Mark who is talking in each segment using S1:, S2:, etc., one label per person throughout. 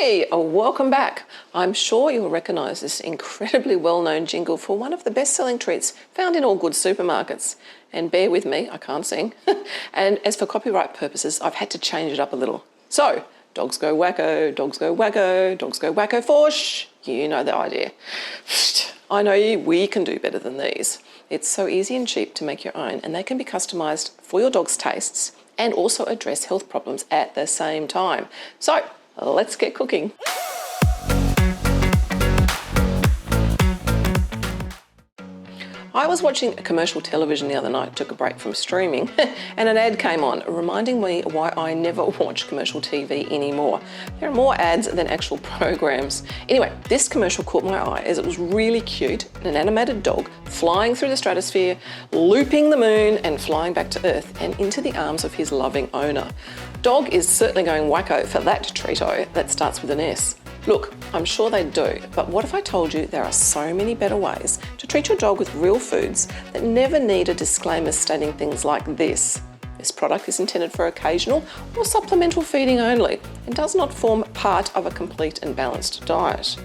S1: Hey, welcome back. I'm sure you'll recognise this incredibly well-known jingle for one of the best-selling treats found in all good supermarkets. And bear with me, I can't sing. And as for copyright purposes, I've had to change it up a little. So, dogs go wacko, dogs go wacko, dogs go wacko for shh. You know the idea. I know we can do better than these. It's so easy and cheap to make your own, and they can be customised for your dog's tastes and also address health problems at the same time. So, let's get cooking. I was watching a commercial television the other night, took a break from streaming, and an ad came on reminding me why I never watch commercial TV anymore. There are more ads than actual programs. Anyway, this commercial caught my eye as it was really cute, an animated dog flying through the stratosphere, looping the moon and flying back to Earth and into the arms of his loving owner. Dog is certainly going wacko for that treato that starts with an S. Look, I'm sure they do, but what if I told you there are so many better ways to treat your dog with real foods that never need a disclaimer stating things like this? This product is intended for occasional or supplemental feeding only and does not form part of a complete and balanced diet.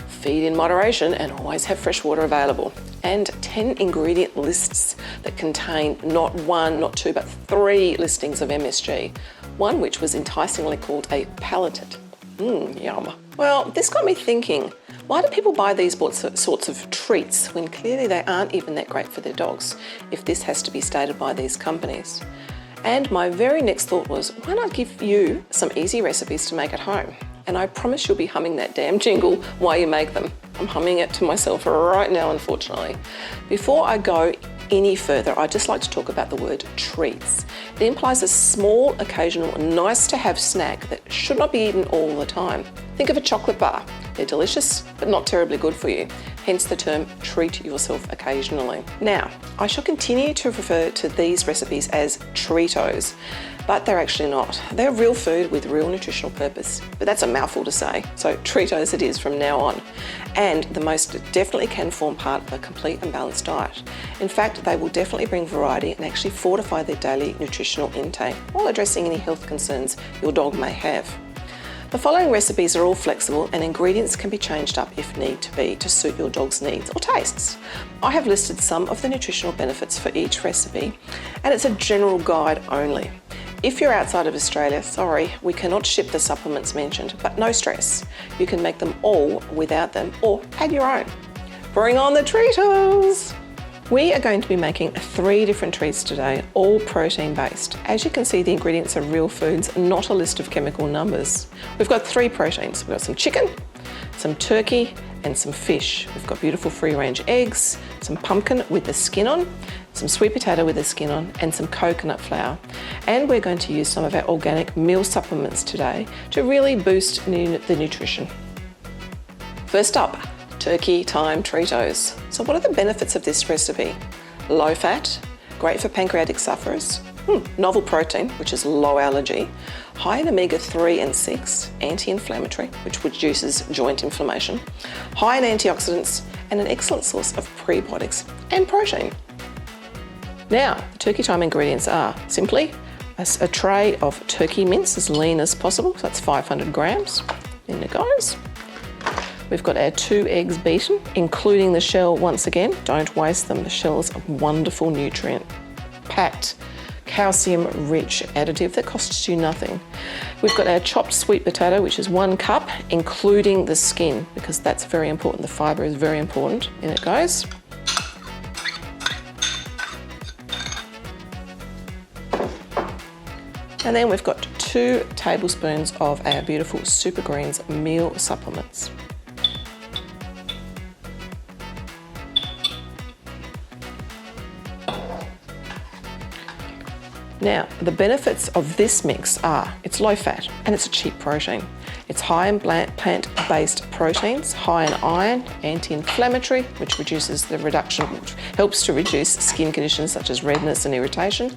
S1: Feed in moderation and always have fresh water available. And 10 ingredient lists that contain not one, not two, but 3 listings of MSG. One which was enticingly called a palatate. Yum. Well, this got me thinking, why do people buy these sorts of treats when clearly they aren't even that great for their dogs, if this has to be stated by these companies? And my very next thought was, why not give you some easy recipes to make at home? And I promise you'll be humming that damn jingle while you make them. I'm humming it to myself right now, unfortunately. Before I go any further, I'd just like to talk about the word treats. It implies a small, occasional, nice-to-have snack that should not be eaten all the time. Think of a chocolate bar. They're delicious, but not terribly good for you. Hence the term treat yourself occasionally. Now, I shall continue to refer to these recipes as treatos, but they're actually not. They're real food with real nutritional purpose, but that's a mouthful to say. So treatos it is from now on. And the most definitely can form part of a complete and balanced diet. In fact, they will definitely bring variety and actually fortify their daily nutritional intake while addressing any health concerns your dog may have. The following recipes are all flexible and ingredients can be changed up if need to be to suit your dog's needs or tastes. I have listed some of the nutritional benefits for each recipe, and it's a general guide only. If you're outside of Australia, sorry, we cannot ship the supplements mentioned, but no stress. You can make them all without them or add your own. Bring on the treatos! We are going to be making 3 different treats today, all protein based. As you can see, the ingredients are real foods, not a list of chemical numbers. We've got 3 proteins. We've got some chicken, some turkey, and some fish. We've got beautiful free-range eggs, some pumpkin with the skin on, some sweet potato with the skin on, and some coconut flour. And we're going to use some of our organic meal supplements today to really boost the nutrition. First up, turkey time treatos. So what are the benefits of this recipe? Low fat, great for pancreatic sufferers, novel protein, which is low allergy, high in omega-3 and 6, anti-inflammatory, which reduces joint inflammation, high in antioxidants, and an excellent source of prebiotics and protein. Now, the turkey time ingredients are simply a tray of turkey mince, as lean as possible, so that's 500 grams. In it goes. We've got our 2 eggs beaten, including the shell once again. Don't waste them. The shell is a wonderful nutrient-packed, calcium-rich additive that costs you nothing. We've got our chopped sweet potato, which is 1 cup, including the skin, because that's very important. The fibre is very important. In it goes. And then we've got 2 tablespoons of our beautiful Super Greens meal supplements. Now, the benefits of this mix are it's low fat and it's a cheap protein. It's high in plant-based proteins, high in iron, anti-inflammatory, which helps to reduce skin conditions such as redness and irritation,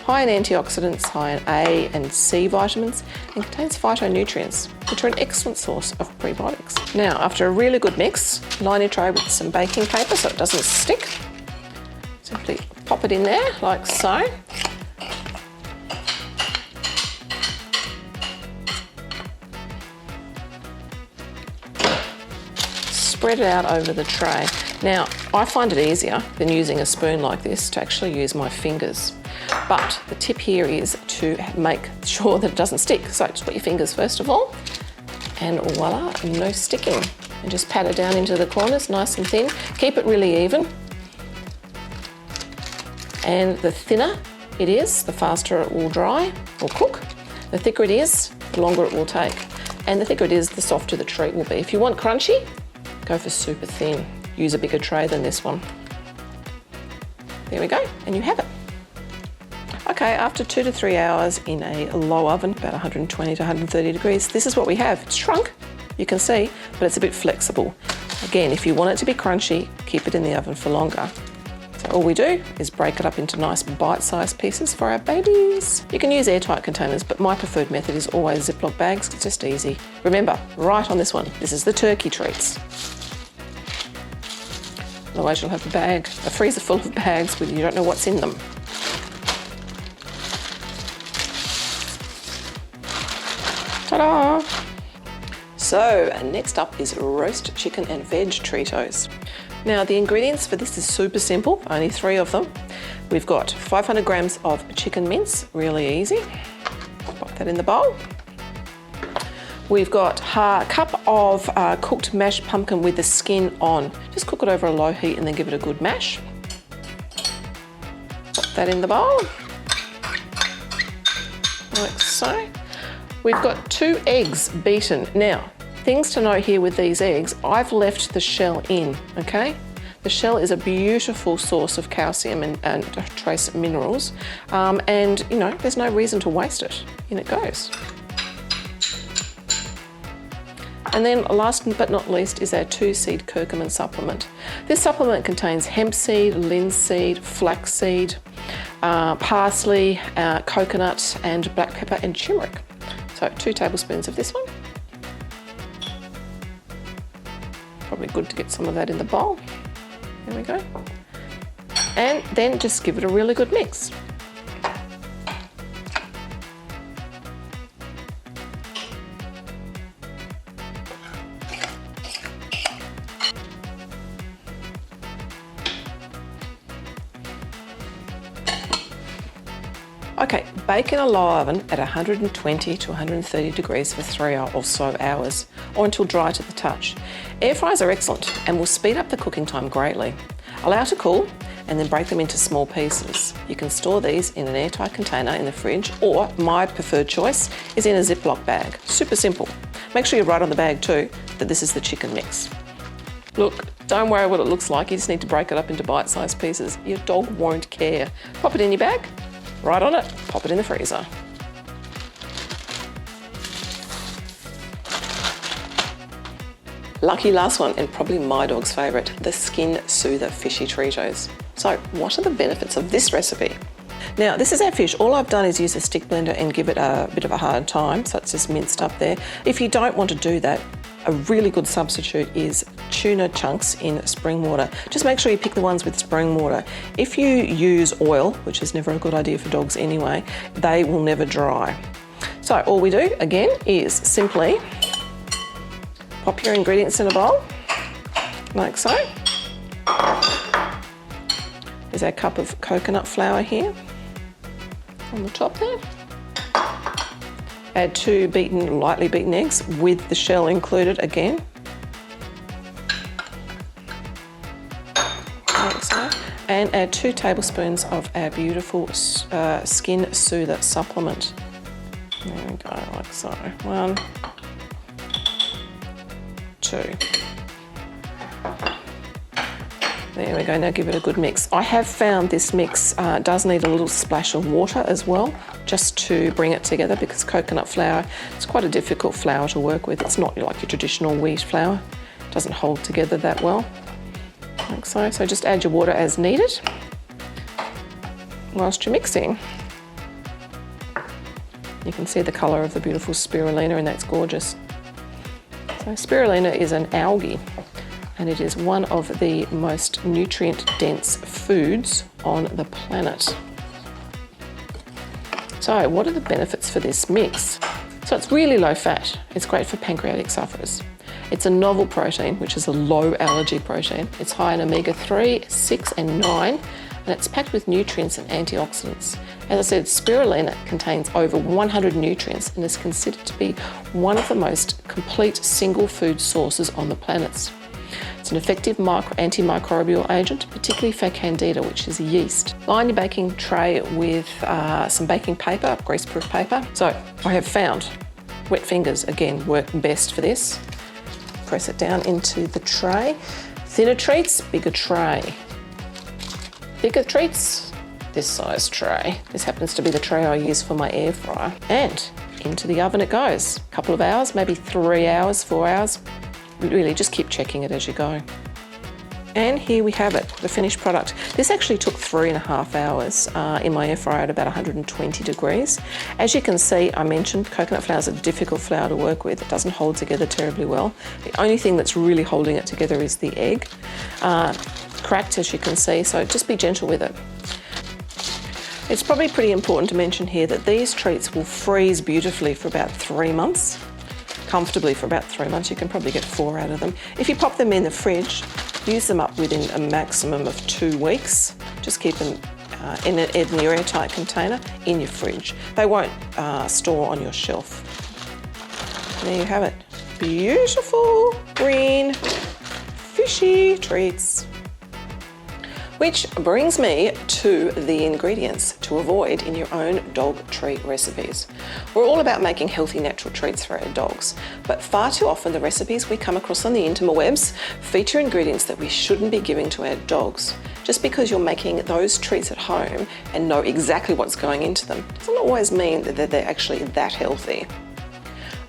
S1: high in antioxidants, high in A and C vitamins, and contains phytonutrients, which are an excellent source of prebiotics. Now, after a really good mix, line your tray with some baking paper so it doesn't stick. Simply pop it in there like so. spread it out over the tray. Now, I find it easier than using a spoon like this to actually use my fingers. But the tip here is to make sure that it doesn't stick. So just put your fingers first of all, and voila, no sticking. And just pat it down into the corners, nice and thin. Keep it really even. And the thinner it is, the faster it will dry or cook. The thicker it is, the longer it will take. And the thicker it is, the softer the treat will be. If you want crunchy, go for super thin. Use a bigger tray than this one. There we go, and you have it. Okay, after 2 to 3 hours in a low oven, about 120 to 130 degrees, this is what we have. It's shrunk, you can see, but it's a bit flexible. Again, if you want it to be crunchy, keep it in the oven for longer. So all we do is break it up into nice bite-sized pieces for our babies. You can use airtight containers, but my preferred method is always Ziploc bags. It's just easy. Remember, right on this one, this is the turkey treats. Otherwise you'll have a freezer full of bags with you don't know what's in them. Ta-da! So next up is roast chicken and veg Treatos. Now the ingredients for this is super simple, only 3 of them. We've got 500 grams of chicken mince, really easy. Pop that in the bowl. We've got a cup of cooked mashed pumpkin with the skin on. Just cook it over a low heat and then give it a good mash. Pop that in the bowl, like so. We've got 2 eggs beaten. Now, things to note here with these eggs, I've left the shell in, okay? The shell is a beautiful source of calcium and trace minerals, and you know, there's no reason to waste it. In it goes. And then last but not least is our 2-seed curcumin supplement. This supplement contains hemp seed, linseed, flaxseed, parsley, coconut, and black pepper and turmeric. So 2 tablespoons of this one. Probably good to get some of that in the bowl. There we go. And then just give it a really good mix. Okay, bake in a low oven at 120 to 130 degrees for 3 or so hours, or until dry to the touch. Air fryers are excellent and will speed up the cooking time greatly. Allow to cool and then break them into small pieces. You can store these in an airtight container in the fridge, or my preferred choice is in a Ziploc bag. Super simple. Make sure you write on the bag too that this is the chicken mix. Look, don't worry what it looks like, you just need to break it up into bite-sized pieces. Your dog won't care. Pop it in your bag, write on it, pop it in the freezer. Lucky last one, and probably my dog's favourite, the Skin Soother Fishy Treatos. So what are the benefits of this recipe? Now this is our fish. All I've done is use a stick blender and give it a bit of a hard time, so it's just minced up there. If you don't want to do that, a really good substitute is tuna chunks in spring water. Just make sure you pick the ones with spring water. If you use oil, which is never a good idea for dogs anyway, they will never dry. So all we do, again, is simply pop your ingredients in a bowl, like so. There's our cup of coconut flour here on the top there. Add 2 lightly beaten eggs with the shell included again. Like so. And add 2 tablespoons of our beautiful Skin Soother supplement. There we go, like so. 1, 2. There we go, now give it a good mix. I have found this mix does need a little splash of water as well, just to bring it together, because coconut flour, it's quite a difficult flour to work with. It's not like your traditional wheat flour. It doesn't hold together that well, like so. So just add your water as needed whilst you're mixing. You can see the colour of the beautiful spirulina, and that's gorgeous. So spirulina is an algae, and it is one of the most nutrient-dense foods on the planet. So what are the benefits for this mix? So it's really low fat. It's great for pancreatic sufferers. It's a novel protein, which is a low allergy protein. It's high in omega-3, 6 and 9, and it's packed with nutrients and antioxidants. As I said, spirulina contains over 100 nutrients and is considered to be one of the most complete single food sources on the planet. It's an effective antimicrobial agent, particularly for candida, which is yeast. Line your baking tray with some baking paper, greaseproof paper. So I have found wet fingers, again, work best for this. Press it down into the tray. Thinner treats, bigger tray. Thicker treats, this size tray. This happens to be the tray I use for my air fryer. And into the oven it goes. A couple of hours, maybe 3 hours, 4 hours. Really, just keep checking it as you go. And here we have it, the finished product. This actually took 3.5 hours in my air fryer at about 120 degrees. As you can see, I mentioned coconut flour is a difficult flour to work with. It doesn't hold together terribly well. The only thing that's really holding it together is the egg. Cracked, as you can see, so just be gentle with it. It's probably pretty important to mention here that these treats will freeze beautifully for about 3 months. Comfortably for about 3 months. You can probably get 4 out of them. If you pop them in the fridge, use them up within a maximum of 2 weeks. Just keep them in your airtight container in your fridge. They won't store on your shelf. There you have it. Beautiful green fishy treats. Which brings me to the ingredients to avoid in your own dog treat recipes. We're all about making healthy natural treats for our dogs, but far too often the recipes we come across on the interwebs feature ingredients that we shouldn't be giving to our dogs. Just because you're making those treats at home and know exactly what's going into them doesn't always mean that they're actually that healthy.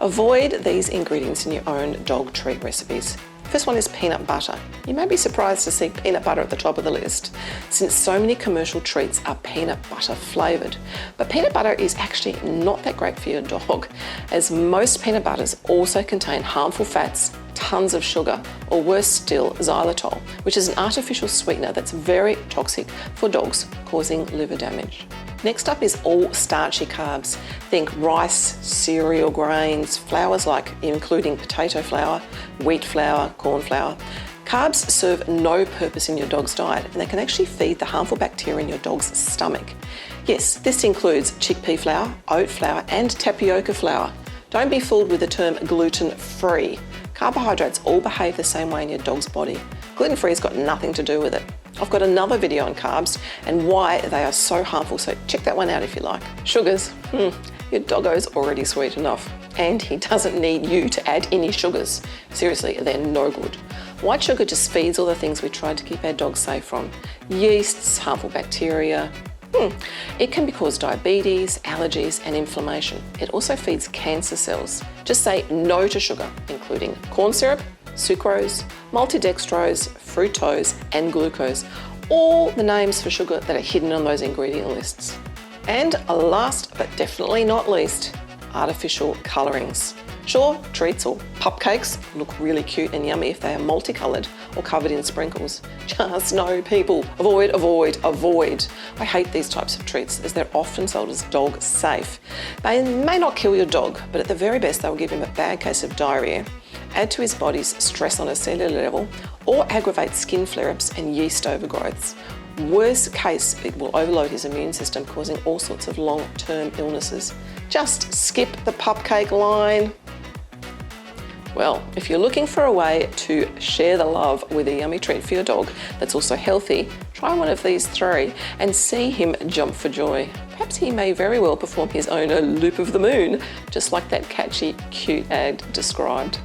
S1: Avoid these ingredients in your own dog treat recipes. First one is peanut butter. You may be surprised to see peanut butter at the top of the list, since so many commercial treats are peanut butter flavoured. But peanut butter is actually not that great for your dog, as most peanut butters also contain harmful fats, tons of sugar, or worse still, xylitol, which is an artificial sweetener that's very toxic for dogs, causing liver damage. Next up is all starchy carbs. Think rice, cereal grains, flours including potato flour, wheat flour, corn flour. Carbs serve no purpose in your dog's diet, and they can actually feed the harmful bacteria in your dog's stomach. Yes, this includes chickpea flour, oat flour, and tapioca flour. Don't be fooled with the term gluten-free. Carbohydrates all behave the same way in your dog's body. Gluten-free has got nothing to do with it. I've got another video on carbs and why they are so harmful, so check that one out if you like. Sugars, your doggo's already sweet enough, and he doesn't need you to add any sugars. Seriously, they're no good. White sugar just feeds all the things we try to keep our dogs safe from. Yeasts, harmful bacteria. It can cause diabetes, allergies, and inflammation. It also feeds cancer cells. Just say no to sugar, including corn syrup, sucrose, maltodextrose, fructose, and glucose. All the names for sugar that are hidden on those ingredient lists. And last but definitely not least, artificial colourings. Sure, treats or cupcakes look really cute and yummy if they are multicoloured or covered in sprinkles. Just no, people, avoid, avoid, avoid. I hate these types of treats as they're often sold as dog safe. They may not kill your dog, but at the very best they will give him a bad case of diarrhea, add to his body's stress on a cellular level, or aggravate skin flare-ups and yeast overgrowths. Worst case, it will overload his immune system, causing all sorts of long-term illnesses. Just skip the cupcake line. Well, if you're looking for a way to share the love with a yummy treat for your dog that's also healthy, try one of these 3 and see him jump for joy. Perhaps he may very well perform his own loop of the moon, just like that catchy, cute ad described.